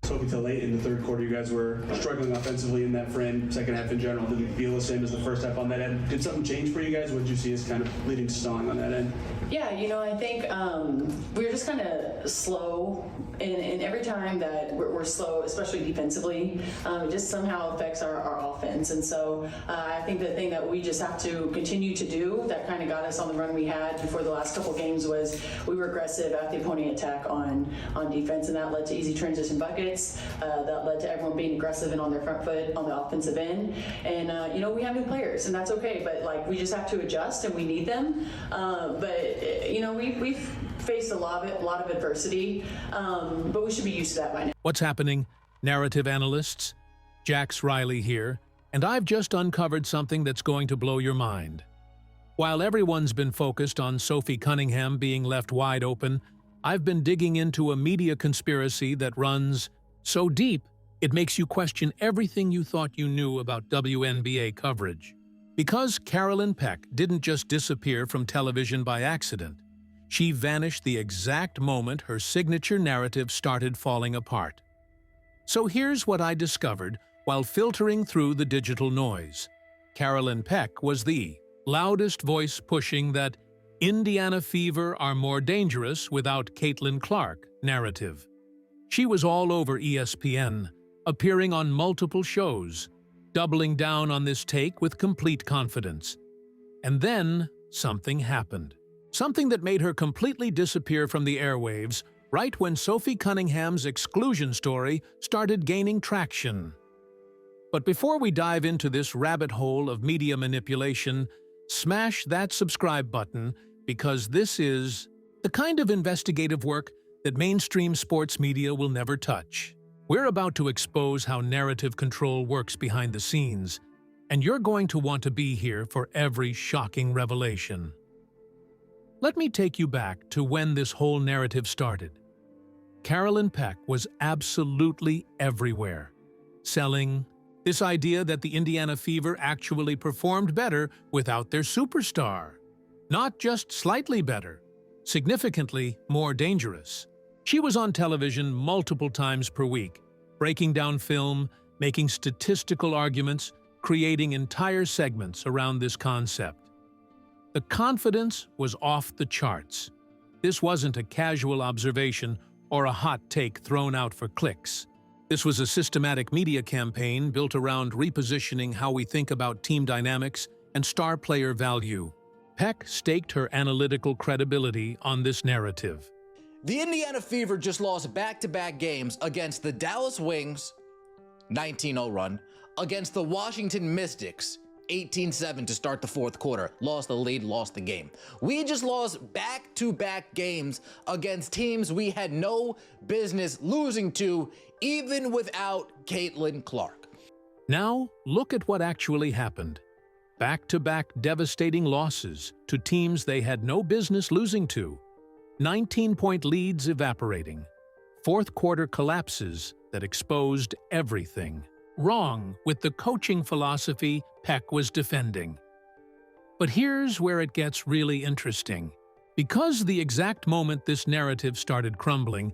Sophie, till late in the third quarter, you guys were struggling offensively in that frame. Second half in general didn't feel the same as the first half on that end. Did something change for you guys? What did you see as kind of leading to stalling on that end? Yeah, I think we were just kind of slow, and every time that we're slow, especially defensively, it just somehow affects our offense. And so I think the thing that we just have to continue to do that kind of got us on the run we had before the last couple games was we were aggressive at the opponent attack on defense, and that led to easy transition buckets. That led to everyone being aggressive and on their front foot on the offensive end. And we have new players, and that's okay. But we just have to adjust, and we need them. We've faced a lot of adversity, but we should be used to that by now. What's happening, narrative analysts? Jax Riley here, and I've just uncovered something that's going to blow your mind. While everyone's been focused on Sophie Cunningham being left wide open, I've been digging into a media conspiracy that runs so deep it makes you question everything you thought you knew about WNBA coverage. Because Carolyn Peck didn't just disappear from television by accident, she vanished the exact moment her signature narrative started falling apart. So here's what I discovered while filtering through the digital noise. Carolyn Peck was the loudest voice pushing that Indiana Fever are more dangerous without Caitlin Clark narrative. She was all over ESPN, appearing on multiple shows, doubling down on this take with complete confidence. And then something happened. Something that made her completely disappear from the airwaves right when Sophie Cunningham's exclusion story started gaining traction. But before we dive into this rabbit hole of media manipulation, smash that subscribe button because this is the kind of investigative work that mainstream sports media will never touch. We're about to expose how narrative control works behind the scenes, and you're going to want to be here for every shocking revelation. Let me take you back to when this whole narrative started. Carolyn Peck was absolutely everywhere, selling this idea that the Indiana Fever actually performed better without their superstar. Not just slightly better, significantly more dangerous. She was on television multiple times per week, breaking down film, making statistical arguments, creating entire segments around this concept. The confidence was off the charts. This wasn't a casual observation or a hot take thrown out for clicks. This was a systematic media campaign built around repositioning how we think about team dynamics and star player value. Peck staked her analytical credibility on this narrative. The Indiana Fever just lost back-to-back games against the Dallas Wings, 19-0 run, against the Washington Mystics, 18-7 to start the fourth quarter. Lost the lead, lost the game. We just lost back-to-back games against teams we had no business losing to, even without Caitlin Clark. Now, look at what actually happened. Back-to-back devastating losses to teams they had no business losing to. 19-point leads evaporating. Fourth quarter collapses that exposed everything wrong with the coaching philosophy Peck was defending. But here's where it gets really interesting. Because the exact moment this narrative started crumbling,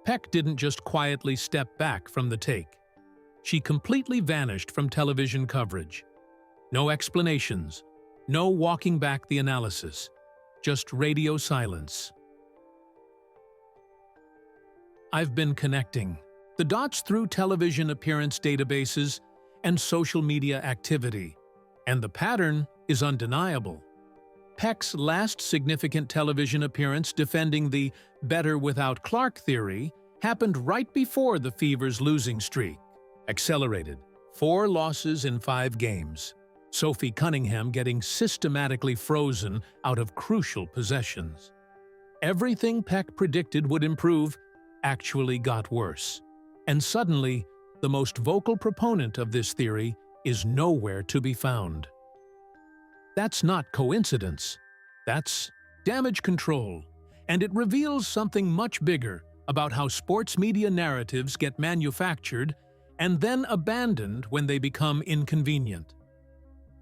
Peck didn't just quietly step back from the take. She completely vanished from television coverage. No explanations, no walking back the analysis, just radio silence. I've been connecting the dots through television appearance databases and social media activity, and the pattern is undeniable. Peck's last significant television appearance defending the better without Clark theory happened right before the Fever's losing streak accelerated. 4 losses in 5 games. Sophie Cunningham getting systematically frozen out of crucial possessions. Everything Peck predicted would improve actually got worse. And suddenly, the most vocal proponent of this theory is nowhere to be found. That's not coincidence. That's damage control. And it reveals something much bigger about how sports media narratives get manufactured and then abandoned when they become inconvenient.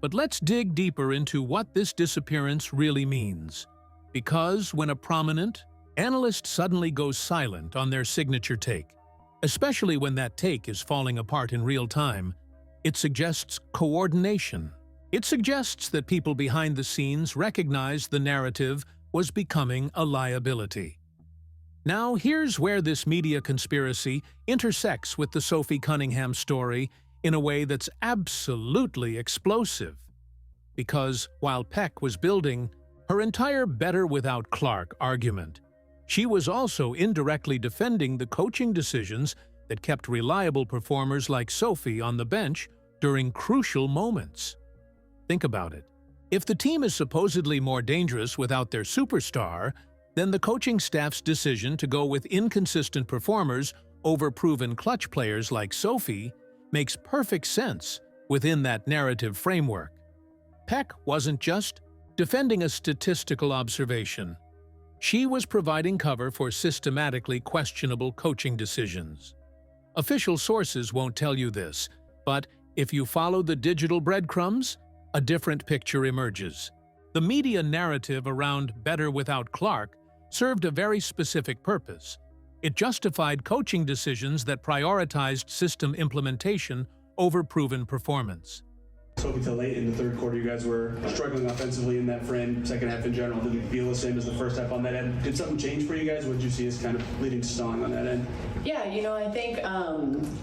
But let's dig deeper into what this disappearance really means. Because when a prominent analyst suddenly goes silent on their signature take, especially when that take is falling apart in real time. It suggests coordination. It suggests that people behind the scenes recognize the narrative was becoming a liability. Now, here's where this media conspiracy intersects with the Sophie Cunningham story in a way that's absolutely explosive. Because while Peck was building her entire better without Clark argument, she was also indirectly defending the coaching decisions that kept reliable performers like Sophie on the bench during crucial moments. Think about it. If the team is supposedly more dangerous without their superstar, then the coaching staff's decision to go with inconsistent performers over proven clutch players like Sophie makes perfect sense within that narrative framework. Peck wasn't just defending a statistical observation. She was providing cover for systematically questionable coaching decisions. Official sources won't tell you this, but if you follow the digital breadcrumbs, a different picture emerges. The media narrative around better without Clark served a very specific purpose. It justified coaching decisions that prioritized system implementation over proven performance. So until late in the third quarter, you guys were struggling offensively in that frame. Second half in general didn't feel the same as the first half on that end. Did something change for you guys? What did you see as kind of leading song on that end? Yeah, I think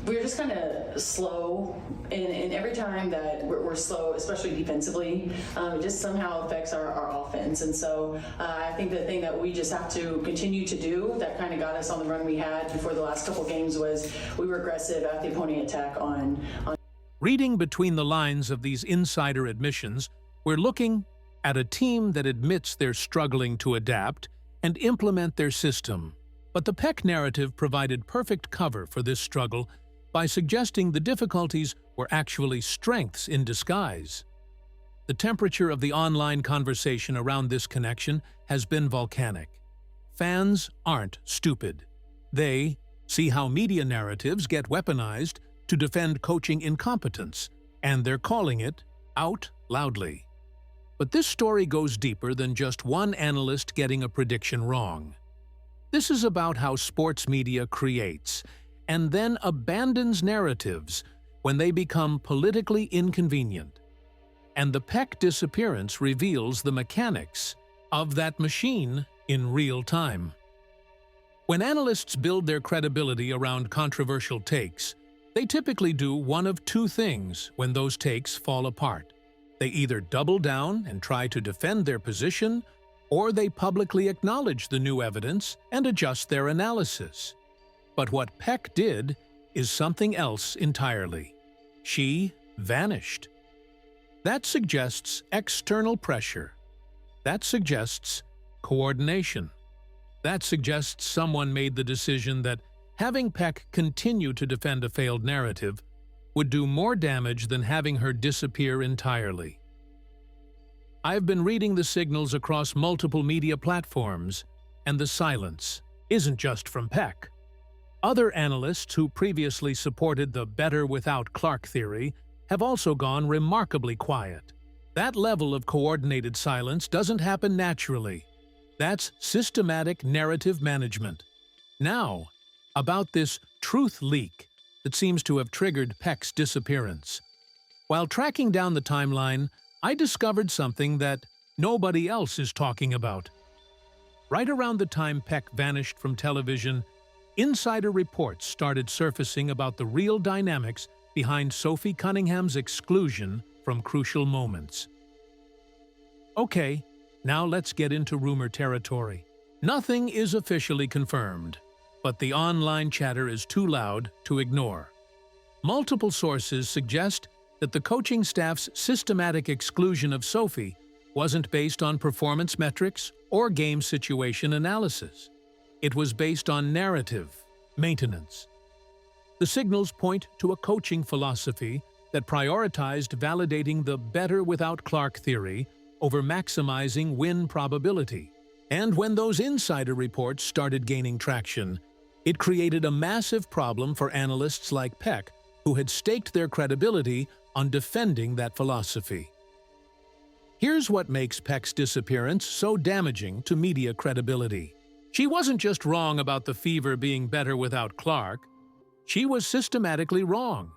we were just kind of slow, and every time that we're slow, especially defensively, it just somehow affects our offense. And so I think the thing that we just have to continue to do that kind of got us on the run we had before the last couple games was we were aggressive at the opposing attack on. Reading between the lines of these insider admissions, we're looking at a team that admits they're struggling to adapt and implement their system. But the Peck narrative provided perfect cover for this struggle by suggesting the difficulties were actually strengths in disguise. The temperature of the online conversation around this connection has been volcanic. Fans aren't stupid. They see how media narratives get weaponized to defend coaching incompetence, and they're calling it out loudly. But this story goes deeper than just one analyst getting a prediction wrong. This is about how sports media creates and then abandons narratives when they become politically inconvenient. And the Peck disappearance reveals the mechanics of that machine in real time. When analysts build their credibility around controversial takes, they typically do one of two things when those takes fall apart. They either double down and try to defend their position, or they publicly acknowledge the new evidence and adjust their analysis. But what Peck did is something else entirely. She vanished. That suggests external pressure. That suggests coordination. That suggests someone made the decision that having Peck continue to defend a failed narrative would do more damage than having her disappear entirely. I've been reading the signals across multiple media platforms, and the silence isn't just from Peck. Other analysts who previously supported the better without Clark theory have also gone remarkably quiet. That level of coordinated silence doesn't happen naturally. That's systematic narrative management. Now, about this truth leak that seems to have triggered Peck's disappearance. While tracking down the timeline, I discovered something that nobody else is talking about. Right around the time Peck vanished from television, insider reports started surfacing about the real dynamics behind Sophie Cunningham's exclusion from crucial moments. Okay, now let's get into rumor territory. Nothing is officially confirmed, but the online chatter is too loud to ignore. Multiple sources suggest that the coaching staff's systematic exclusion of Sophie wasn't based on performance metrics or game situation analysis. It was based on narrative maintenance. The signals point to a coaching philosophy that prioritized validating the better without Clark theory over maximizing win probability. And when those insider reports started gaining traction, it created a massive problem for analysts like Peck, who had staked their credibility on defending that philosophy. Here's what makes Peck's disappearance so damaging to media credibility. She wasn't just wrong about the Fever being better without Clark. She was systematically wrong.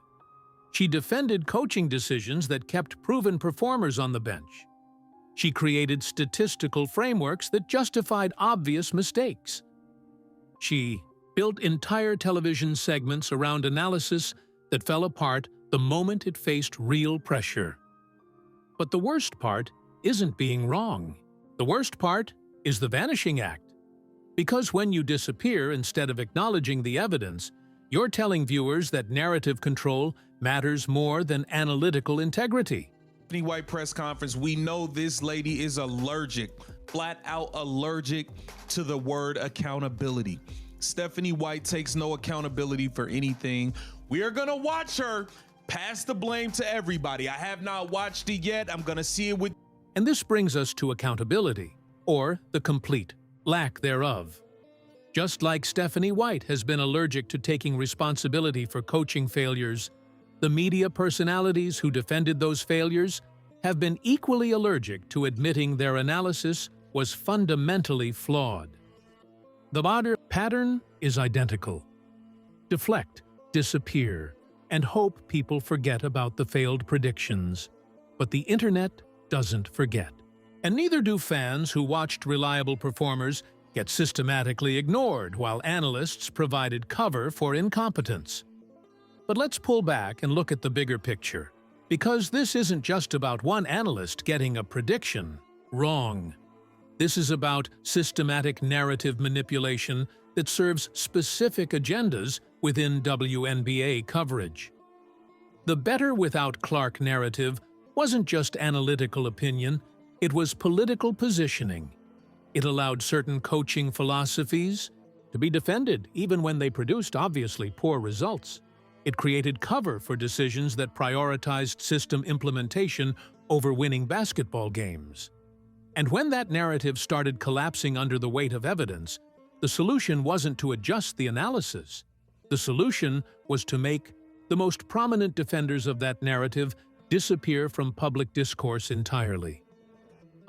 She defended coaching decisions that kept proven performers on the bench. She created statistical frameworks that justified obvious mistakes. She built entire television segments around analysis that fell apart the moment it faced real pressure. But the worst part isn't being wrong. The worst part is the vanishing act. Because when you disappear instead of acknowledging the evidence, you're telling viewers that narrative control matters more than analytical integrity. Stephanie White press conference, we know this lady is allergic, flat out allergic to the word accountability. Stephanie White takes no accountability for anything. We are gonna watch her pass the blame to everybody. I have not watched it yet. I'm gonna see it with. And this brings us to accountability, or the complete lack thereof. Just like Stephanie White has been allergic to taking responsibility for coaching failures, the media personalities who defended those failures have been equally allergic to admitting their analysis was fundamentally flawed. The modern pattern is identical. Deflect, disappear, and hope people forget about the failed predictions. But the internet doesn't forget. And neither do fans who watched reliable performers get systematically ignored while analysts provided cover for incompetence. But let's pull back and look at the bigger picture, because this isn't just about one analyst getting a prediction wrong. This is about systematic narrative manipulation that serves specific agendas within WNBA coverage. The better without Clark narrative wasn't just analytical opinion, it was political positioning. It allowed certain coaching philosophies to be defended even when they produced obviously poor results. It created cover for decisions that prioritized system implementation over winning basketball games. And when that narrative started collapsing under the weight of evidence, the solution wasn't to adjust the analysis. The solution was to make the most prominent defenders of that narrative disappear from public discourse entirely.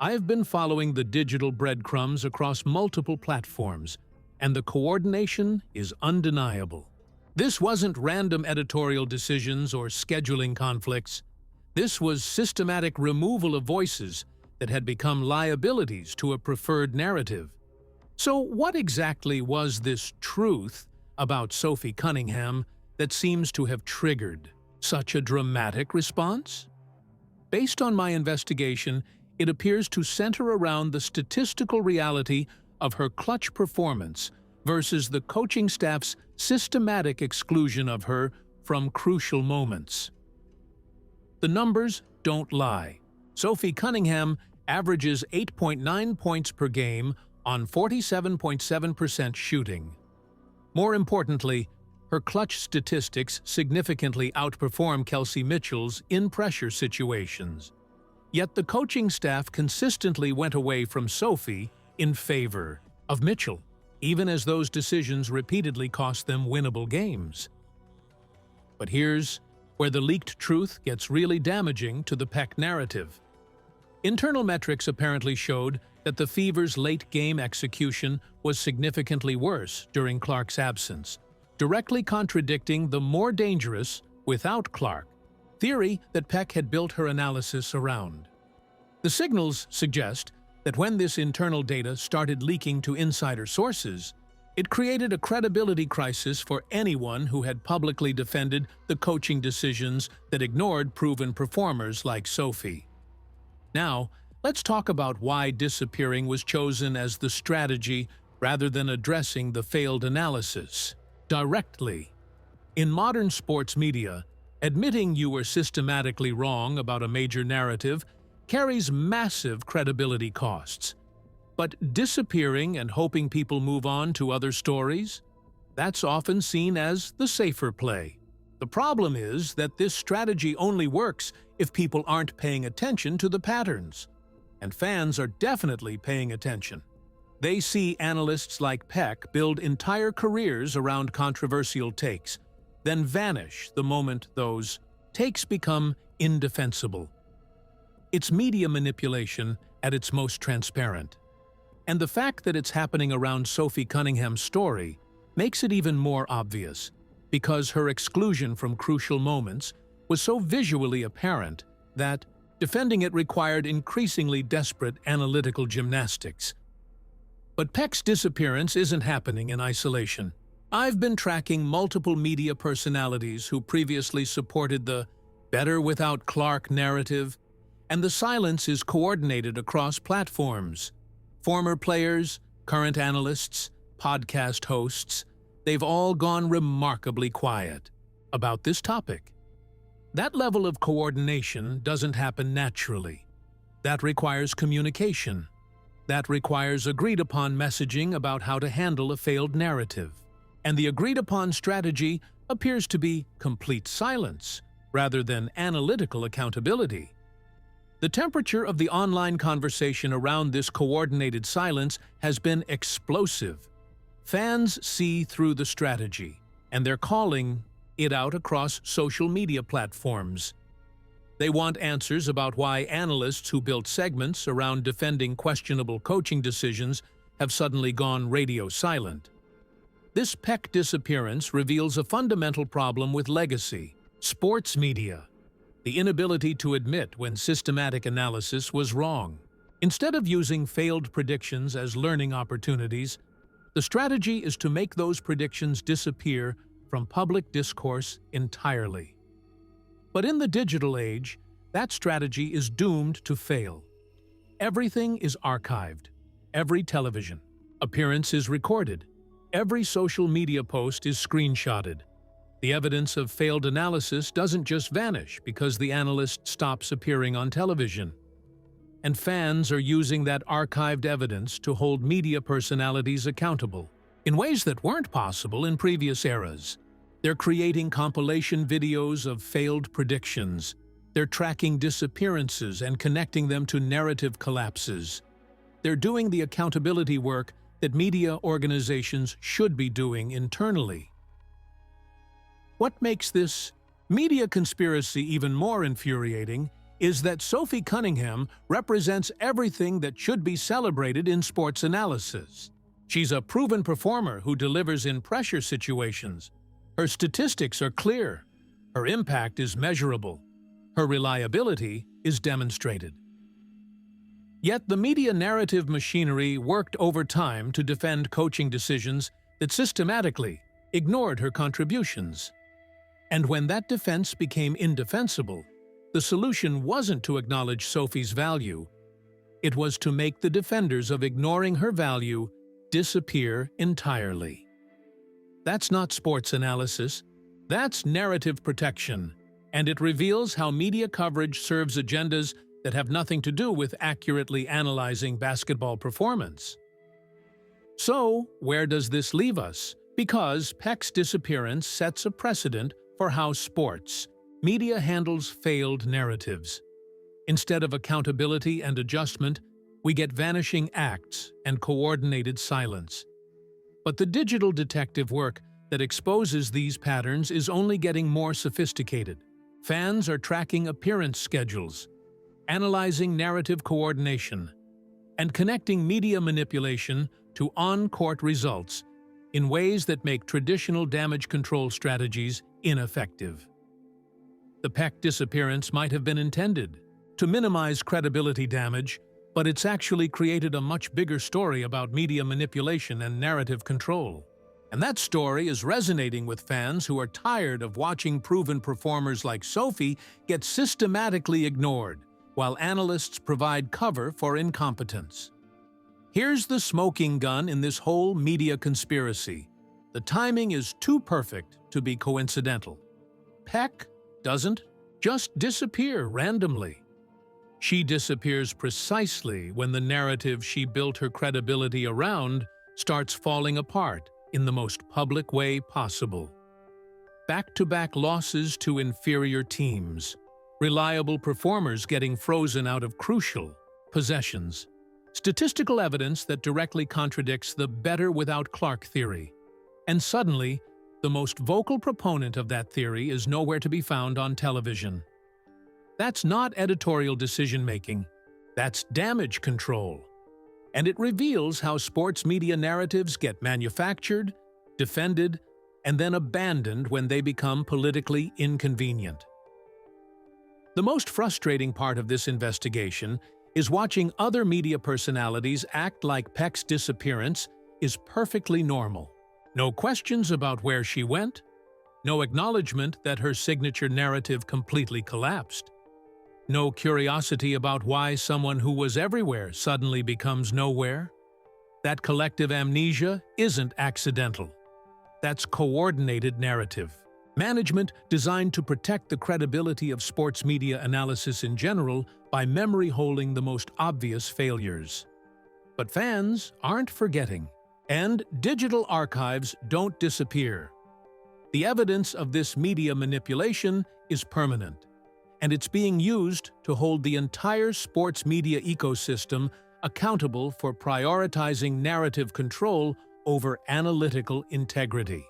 I have been following the digital breadcrumbs across multiple platforms, and the coordination is undeniable. This wasn't random editorial decisions or scheduling conflicts. This was systematic removal of voices that had become liabilities to a preferred narrative. So what exactly was this truth about Sophie Cunningham that seems to have triggered such a dramatic response? Based on my investigation, it appears to center around the statistical reality of her clutch performance versus the coaching staff's systematic exclusion of her from crucial moments. The numbers don't lie. Sophie Cunningham averages 8.9 points per game on 47.7% shooting. More importantly, her clutch statistics significantly outperform Kelsey Mitchell's in pressure situations. Yet the coaching staff consistently went away from Sophie in favor of Mitchell, even as those decisions repeatedly cost them winnable games. But here's where the leaked truth gets really damaging to the Peck narrative. Internal metrics apparently showed that the Fever's late-game execution was significantly worse during Clark's absence, directly contradicting the more dangerous, without Clark, theory that Peck had built her analysis around. The signals suggest that when this internal data started leaking to insider sources, it created a credibility crisis for anyone who had publicly defended the coaching decisions that ignored proven performers like Sophie. Now, let's talk about why disappearing was chosen as the strategy rather than addressing the failed analysis directly. In modern sports media, admitting you were systematically wrong about a major narrative carries massive credibility costs. But disappearing and hoping people move on to other stories? That's often seen as the safer play. The problem is that this strategy only works if people aren't paying attention to the patterns. And fans are definitely paying attention. They see analysts like Peck build entire careers around controversial takes, then vanish the moment those takes become indefensible. It's media manipulation at its most transparent. And the fact that it's happening around Sophie Cunningham's story makes it even more obvious. because her exclusion from crucial moments was so visually apparent that defending it required increasingly desperate analytical gymnastics. But Peck's disappearance isn't happening in isolation. I've been tracking multiple media personalities who previously supported the "better without Clark" narrative, and the silence is coordinated across platforms. Former players, current analysts, podcast hosts, they've all gone remarkably quiet about this topic. That level of coordination doesn't happen naturally. That requires communication. That requires agreed-upon messaging about how to handle a failed narrative. And the agreed-upon strategy appears to be complete silence, rather than analytical accountability. The temperature of the online conversation around this coordinated silence has been explosive. Fans see through the strategy, and they're calling it out across social media platforms. They want answers about why analysts who built segments around defending questionable coaching decisions have suddenly gone radio silent. This Peck disappearance reveals a fundamental problem with legacy, sports media, the inability to admit when systematic analysis was wrong. Instead of using failed predictions as learning opportunities, the strategy is to make those predictions disappear from public discourse entirely. But in the digital age, that strategy is doomed to fail. Everything is archived. Every television appearance is recorded. Every social media post is screenshotted. The evidence of failed analysis doesn't just vanish because the analyst stops appearing on television. And fans are using that archived evidence to hold media personalities accountable in ways that weren't possible in previous eras. They're creating compilation videos of failed predictions. They're tracking disappearances and connecting them to narrative collapses. They're doing the accountability work that media organizations should be doing internally. What makes this media conspiracy even more infuriating is that Sophie Cunningham represents everything that should be celebrated in sports analysis. She's a proven performer who delivers in pressure situations. Her statistics are clear. Her impact is measurable. Her reliability is demonstrated. Yet the media narrative machinery worked over time to defend coaching decisions that systematically ignored her contributions. And when that defense became indefensible, the solution wasn't to acknowledge Sophie's value. It was to make the defenders of ignoring her value disappear entirely. That's not sports analysis. That's narrative protection, and it reveals how media coverage serves agendas that have nothing to do with accurately analyzing basketball performance. So, where does this leave us? Because Peck's disappearance sets a precedent for how sports media handles failed narratives. Instead of accountability and adjustment, we get vanishing acts and coordinated silence. But the digital detective work that exposes these patterns is only getting more sophisticated. Fans are tracking appearance schedules, analyzing narrative coordination, and connecting media manipulation to on-court results in ways that make traditional damage control strategies ineffective. The Peck disappearance might have been intended to minimize credibility damage, but it's actually created a much bigger story about media manipulation and narrative control. And that story is resonating with fans who are tired of watching proven performers like Sophie get systematically ignored, while analysts provide cover for incompetence. Here's the smoking gun in this whole media conspiracy. The timing is too perfect to be coincidental. Peck doesn't just disappear randomly. She disappears precisely when the narrative she built her credibility around starts falling apart in the most public way possible. Back-to-back losses to inferior teams, reliable performers getting frozen out of crucial possessions, statistical evidence that directly contradicts the better without Clark theory, and suddenly, the most vocal proponent of that theory is nowhere to be found on television. That's not editorial decision-making, that's damage control. And it reveals how sports media narratives get manufactured, defended, and then abandoned when they become politically inconvenient. The most frustrating part of this investigation is watching other media personalities act like Peck's disappearance is perfectly normal. No questions about where she went, no acknowledgement that her signature narrative completely collapsed, no curiosity about why someone who was everywhere suddenly becomes nowhere. That collective amnesia isn't accidental. That's coordinated narrative. Management designed to protect the credibility of sports media analysis in general by memory holding the most obvious failures. But fans aren't forgetting, and digital archives don't disappear. The evidence of this media manipulation is permanent, and it's being used to hold the entire sports media ecosystem accountable for prioritizing narrative control over analytical integrity.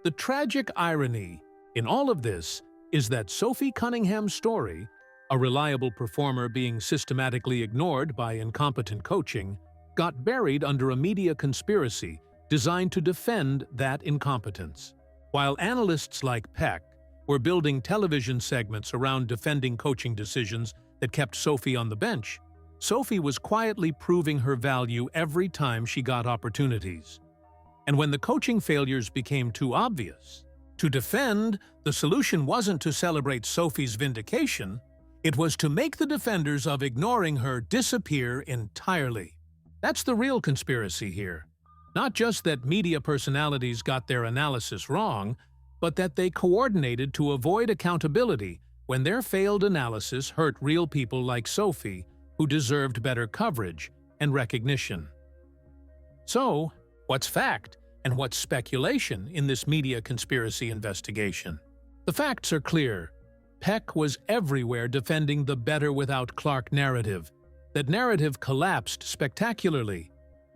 The tragic irony in all of this is that Sophie Cunningham's story, a reliable performer being systematically ignored by incompetent coaching, got buried under a media conspiracy designed to defend that incompetence. While analysts like Peck were building television segments around defending coaching decisions that kept Sophie on the bench, Sophie was quietly proving her value every time she got opportunities. And when the coaching failures became too obvious, to defend, the solution wasn't to celebrate Sophie's vindication, it was to make the defenders of ignoring her disappear entirely. That's the real conspiracy here. Not just that media personalities got their analysis wrong, but that they coordinated to avoid accountability when their failed analysis hurt real people like Sophie, who deserved better coverage and recognition. So, what's fact and what's speculation in this media conspiracy investigation? The facts are clear. Peck was everywhere defending the better without Clark narrative. That narrative collapsed spectacularly,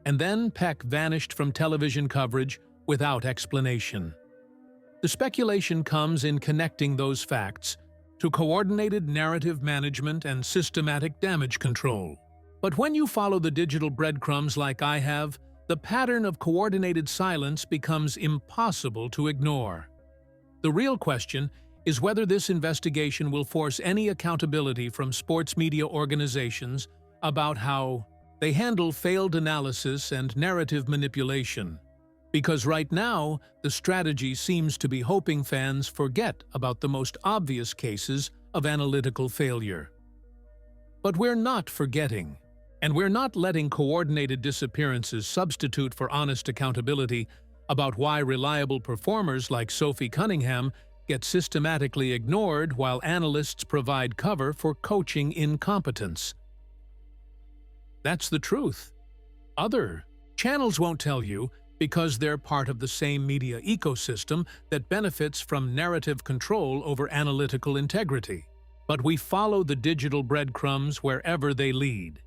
and then Peck vanished from television coverage without explanation. The speculation comes in connecting those facts to coordinated narrative management and systematic damage control. But when you follow the digital breadcrumbs like I have, the pattern of coordinated silence becomes impossible to ignore. The real question is whether this investigation will force any accountability from sports media organizations about how they handle failed analysis and narrative manipulation. Because right now, the strategy seems to be hoping fans forget about the most obvious cases of analytical failure. But we're not forgetting, and we're not letting coordinated disappearances substitute for honest accountability about why reliable performers like Sophie Cunningham get systematically ignored while analysts provide cover for coaching incompetence. That's the truth. Other channels won't tell you because they're part of the same media ecosystem that benefits from narrative control over analytical integrity. But we follow the digital breadcrumbs wherever they lead,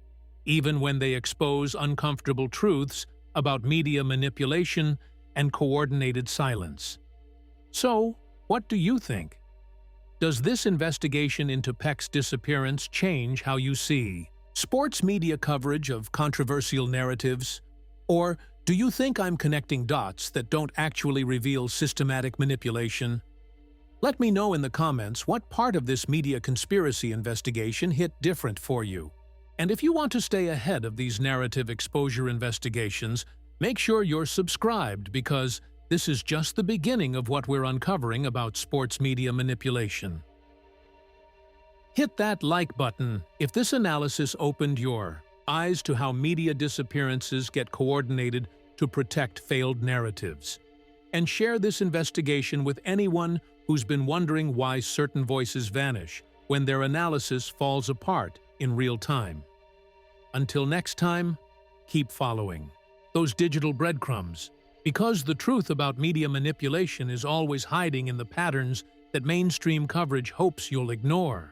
even when they expose uncomfortable truths about media manipulation and coordinated silence. So, what do you think? Does this investigation into Peck's disappearance change how you see sports media coverage of controversial narratives? Or do you think I'm connecting dots that don't actually reveal systematic manipulation? Let me know in the comments what part of this media conspiracy investigation hit different for you. And if you want to stay ahead of these narrative exposure investigations, make sure you're subscribed because this is just the beginning of what we're uncovering about sports media manipulation. Hit that like button if this analysis opened your eyes to how media disappearances get coordinated to protect failed narratives. And share this investigation with anyone who's been wondering why certain voices vanish when their analysis falls apart in real time. Until next time, keep following those digital breadcrumbs, because the truth about media manipulation is always hiding in the patterns that mainstream coverage hopes you'll ignore.